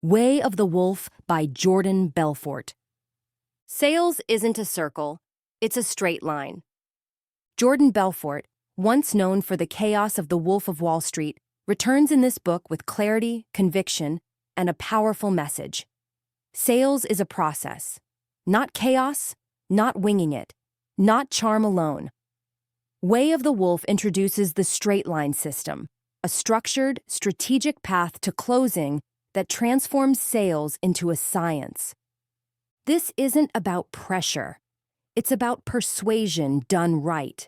Way of the Wolf by Jordan Belfort. Sales isn't a circle, it's a straight line. Jordan Belfort, once known for the chaos of The Wolf of Wall Street, returns in this book with clarity, conviction, and a powerful message. Sales is a process. Not chaos, not winging it, not charm alone. Way of the Wolf introduces the straight line system, a structured, strategic path to closing that transforms sales into a science. This isn't about pressure. It's about persuasion done right,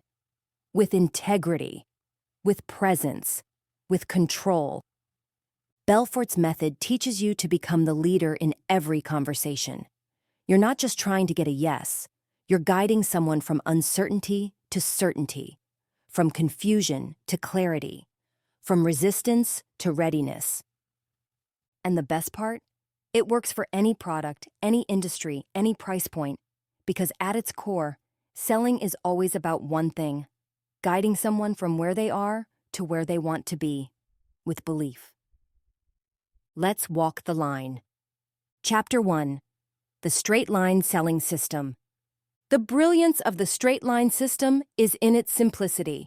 with integrity, with presence, with control. Belfort's method teaches you to become the leader in every conversation. You're not just trying to get a yes, you're guiding someone from uncertainty to certainty, from confusion to clarity, from resistance to readiness. And the best part? It works for any product, any industry, any price point, because at its core, selling is always about one thing: guiding someone from where they are to where they want to be, with belief. Let's walk the line. Chapter 1: The Straight Line Selling System. The brilliance of the straight line system is in its simplicity.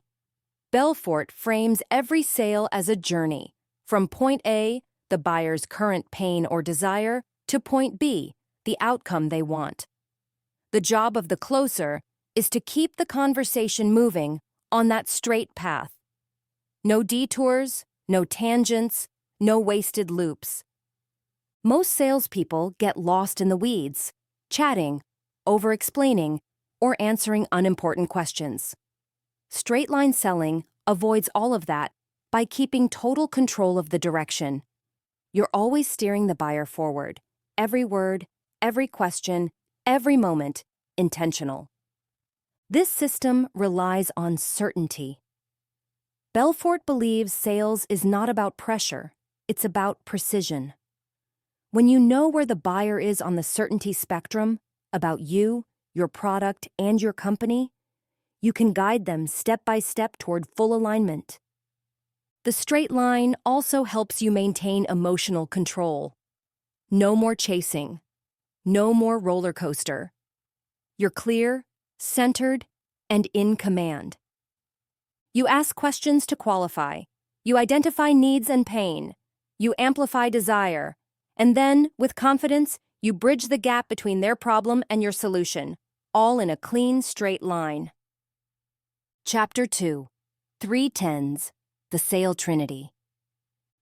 Belfort frames every sale as a journey, from point A, the buyer's current pain or desire, to point B, the outcome they want. The job of the closer is to keep the conversation moving on that straight path. No detours, no tangents, no wasted loops. Most salespeople get lost in the weeds, chatting, over-explaining, or answering unimportant questions. Straight-line selling avoids all of that by keeping total control of the direction. You're always steering the buyer forward. Every word, every question, every moment, intentional. This system relies on certainty. Belfort believes sales is not about pressure, it's about precision. When you know where the buyer is on the certainty spectrum, about you, your product, and your company, you can guide them step by step toward full alignment. The straight line also helps you maintain emotional control. No more chasing. No more roller coaster. You're clear, centered, and in command. You ask questions to qualify. You identify needs and pain. You amplify desire. And then, with confidence, you bridge the gap between their problem and your solution, all in a clean, straight line. Chapter 2: 3 10s. The Sale Trinity.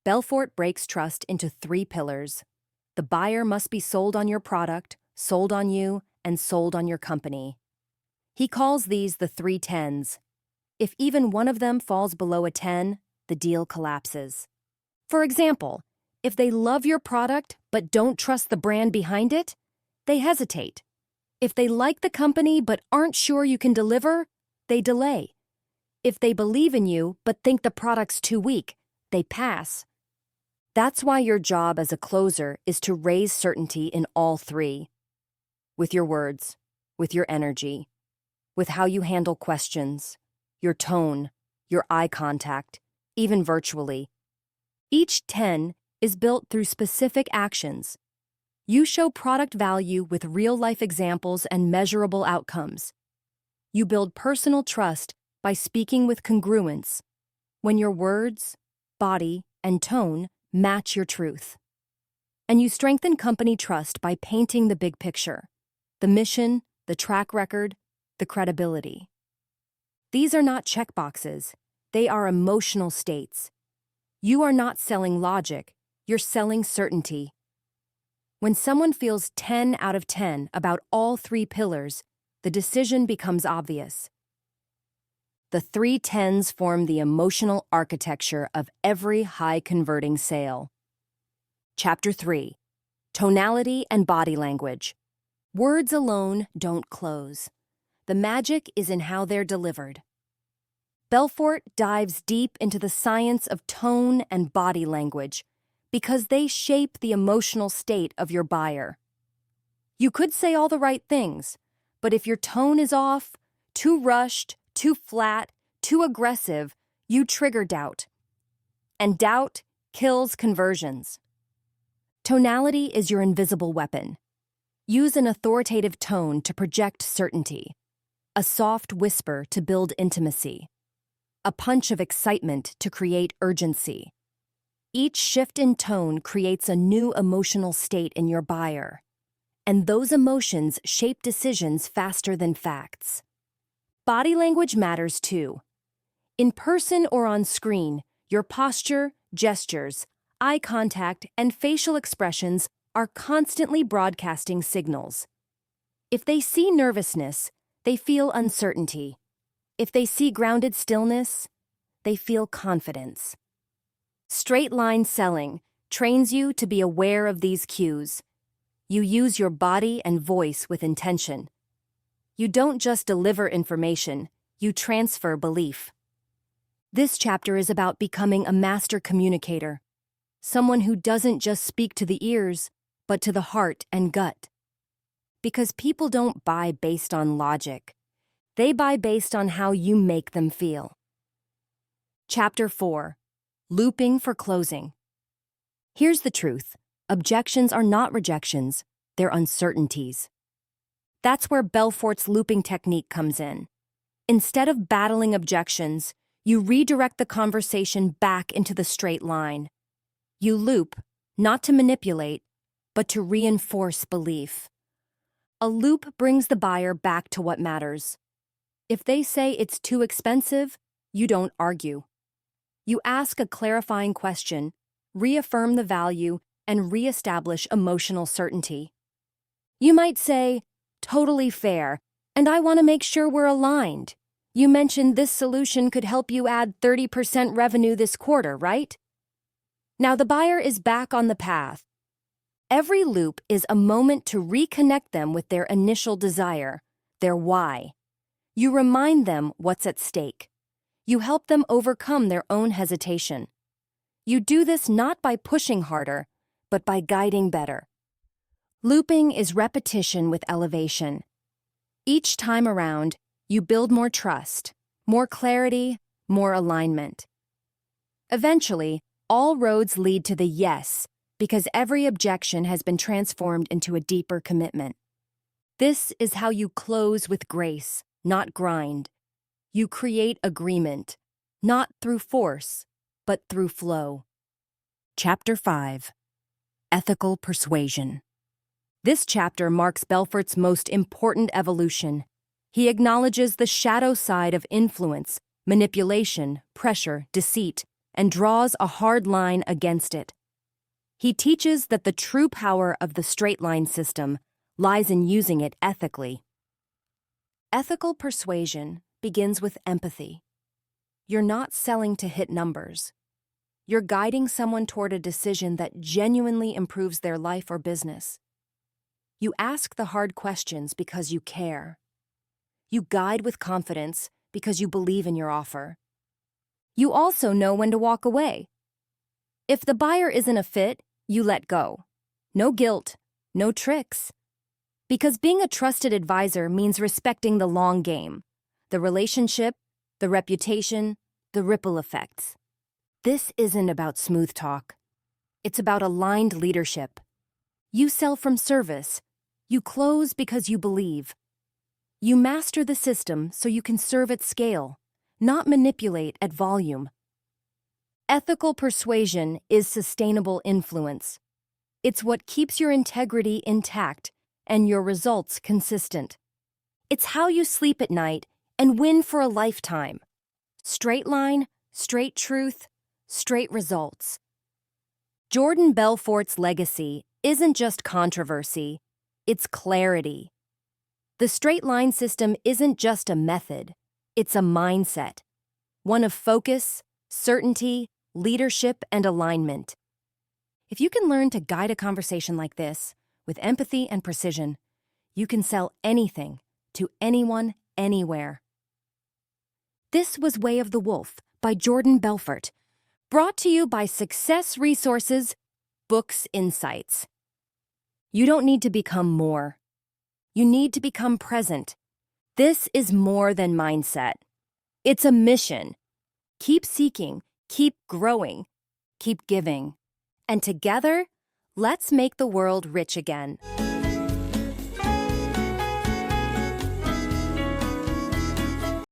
Belfort breaks trust into 3 pillars. The buyer must be sold on your product, sold on you, and sold on your company. He calls these the 3 10s. If even one of them falls below a 10, the deal collapses. For example, if they love your product but don't trust the brand behind it, they hesitate. If they like the company but aren't sure you can deliver, they delay. If they believe in you but think the product's too weak, they pass. That's why your job as a closer is to raise certainty in all 3. With your words, with your energy, with how you handle questions, your tone, your eye contact, even virtually. Each 10 is built through specific actions. You show product value with real-life examples and measurable outcomes. You build personal trust by speaking with congruence, when your words, body, and tone match your truth. And you strengthen company trust by painting the big picture: the mission, the track record, the credibility. These are not checkboxes, they are emotional states. You are not selling logic, you're selling certainty. When someone feels 10 out of 10 about all 3 pillars, the decision becomes obvious. The 3 10s form the emotional architecture of every high-converting sale. Chapter 3: Tonality and Body Language. Words alone don't close. The magic is in how they're delivered. Belfort dives deep into the science of tone and body language because they shape the emotional state of your buyer. You could say all the right things, but if your tone is off, too rushed, too flat, too aggressive, you trigger doubt. And doubt kills conversions. Tonality is your invisible weapon. Use an authoritative tone to project certainty, a soft whisper to build intimacy, a punch of excitement to create urgency. Each shift in tone creates a new emotional state in your buyer, and those emotions shape decisions faster than facts. Body language matters too. In person or on screen, your posture, gestures, eye contact, and facial expressions are constantly broadcasting signals. If they see nervousness, they feel uncertainty. If they see grounded stillness, they feel confidence. Straight-line selling trains you to be aware of these cues. You use your body and voice with intention. You don't just deliver information, you transfer belief. This chapter is about becoming a master communicator, someone who doesn't just speak to the ears, but to the heart and gut. Because people don't buy based on logic. They buy based on how you make them feel. Chapter 4. Looping for closing. Here's the truth. Objections are not rejections, they're uncertainties. That's where Belfort's looping technique comes in. Instead of battling objections, you redirect the conversation back into the straight line. You loop, not to manipulate, but to reinforce belief. A loop brings the buyer back to what matters. If they say it's too expensive, you don't argue. You ask a clarifying question, reaffirm the value, and reestablish emotional certainty. You might say, "Totally fair, and I want to make sure we're aligned. You mentioned this solution could help you add 30% revenue this quarter, right?" Now the buyer is back on the path. Every loop is a moment to reconnect them with their initial desire, their why. You remind them what's at stake. You help them overcome their own hesitation. You do this not by pushing harder, but by guiding better. Looping is repetition with elevation. Each time around, you build more trust, more clarity, more alignment. Eventually, all roads lead to the yes, because every objection has been transformed into a deeper commitment. This is how you close with grace, not grind. You create agreement, not through force, but through flow. Chapter 5. Ethical Persuasion. This chapter marks Belfort's most important evolution. He acknowledges the shadow side of influence, manipulation, pressure, deceit, and draws a hard line against it. He teaches that the true power of the straight-line system lies in using it ethically. Ethical persuasion begins with empathy. You're not selling to hit numbers. You're guiding someone toward a decision that genuinely improves their life or business. You ask the hard questions because you care. You guide with confidence because you believe in your offer. You also know when to walk away. If the buyer isn't a fit, you let go. No guilt, no tricks. Because being a trusted advisor means respecting the long game, the relationship, the reputation, the ripple effects. This isn't about smooth talk. It's about aligned leadership. You sell from service. You close because you believe. You master the system so you can serve at scale, not manipulate at volume. Ethical persuasion is sustainable influence. It's what keeps your integrity intact and your results consistent. It's how you sleep at night and win for a lifetime. Straight line, straight truth, straight results. Jordan Belfort's legacy isn't just controversy, it's clarity. The straight line system isn't just a method, it's a mindset. One of focus, certainty, leadership, and alignment. If you can learn to guide a conversation like this, with empathy and precision, you can sell anything to anyone, anywhere. This was Way of the Wolf by Jordan Belfort, brought to you by Success Resources, Books Insights. You don't need to become more. You need to become present. This is more than mindset. It's a mission. Keep seeking, keep growing, keep giving. And together, Let's make the world rich again.